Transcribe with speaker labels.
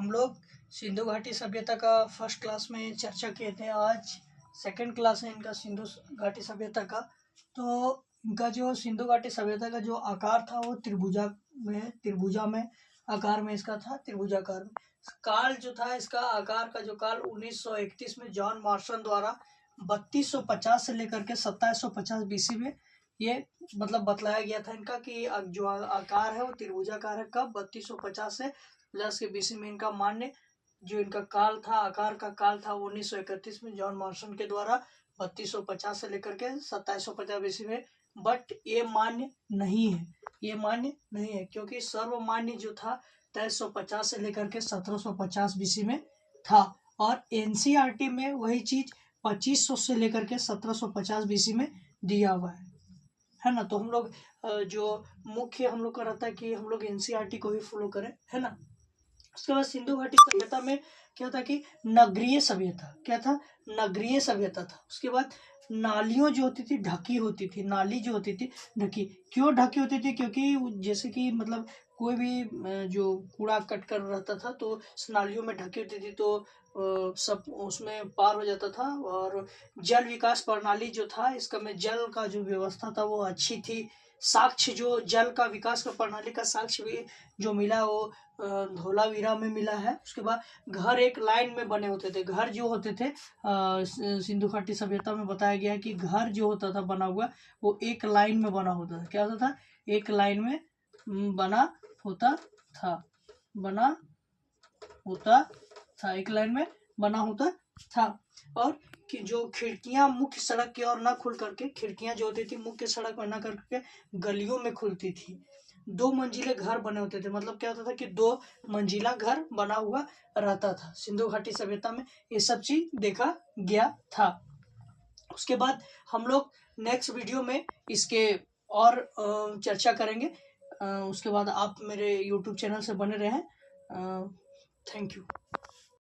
Speaker 1: हम लोग सिंधु घाटी सभ्यता का फर्स्ट क्लास में चर्चा किए थे। आज सेकंड क्लास है इनका सिंधु घाटी सभ्यता का। तो इनका जो सिंधु घाटी सभ्यता का जो आकार था वो त्रिभुजा में आकार में इसका था, त्रिभुजाकार में। काल जो था इसका आकार का जो काल 1931 में जॉन मार्शन द्वारा 3250 से लेकर के 2750 बीसी में ये मतलब बतलाया गया था इनका कि जो आकार है वो त्रिभुजाकार है। कब? 3250 से प्लस के बीसी में इनका मान्य जो इनका काल था, आकार का काल था 1931 में जॉन मार्शन के द्वारा 3250 से लेकर के 2750 बीसी में। बट ये मान्य नहीं है, ये मान्य नहीं है क्योंकि सर्वमान्य जो था 2350 से लेकर के 1750 बीसी में था। और एनसीईआरटी में वही चीज 2500 से लेकर के 1750 बीसी में दिया हुआ है ना। तो हम लोग जो मुख्य हम लोग का रहता है कि हम लोग एनसीईआरटी को ही फॉलो करें, है ना। उसके बाद सिंधु घाटी सभ्यता में क्या था कि नगरीय सभ्यता, क्या था? नगरीय सभ्यता था। उसके बाद नालियों जो होती थी ढकी होती थी, नाली जो होती थी ढकी। क्यों ढकी होती थी? क्योंकि जैसे कि मतलब कोई भी जो कूड़ा कट कर रहता था तो नालियों में ढकी होती थी तो सब उसमें पार हो जाता था। और जल विकास प्रणाली जो था इसका में जल का जो व्यवस्था था वो अच्छी थी। साक्ष्य जो जल का विकास का प्रणाली का साक्ष्य भी जो मिला वो धोलावीरा में मिला है। उसके बाद घर एक लाइन में बने होते थे। घर जो होते थे सिंधु घाटी सभ्यता में बताया गया है कि घर जो होता था बना हुआ वो एक लाइन में बना होता था। क्या होता था? एक लाइन में बना होता था, बना होता था, एक लाइन में बना होता था। और कि जो खिड़कियां मुख्य सड़क की ओर न खुल करके, खिड़कियां जो होती थी मुख्य सड़क में न करके गलियों में खुलती थी। 2 मंजिले घर बने होते थे। मतलब क्या होता था कि 2 मंजिला घर बना हुआ रहता था। सिंधु घाटी सभ्यता में ये सब चीज देखा गया था। उसके बाद हम लोग नेक्स्ट वीडियो में इसके और चर्चा करेंगे। उसके बाद आप मेरे यूट्यूब चैनल से बने रहें। Thank you.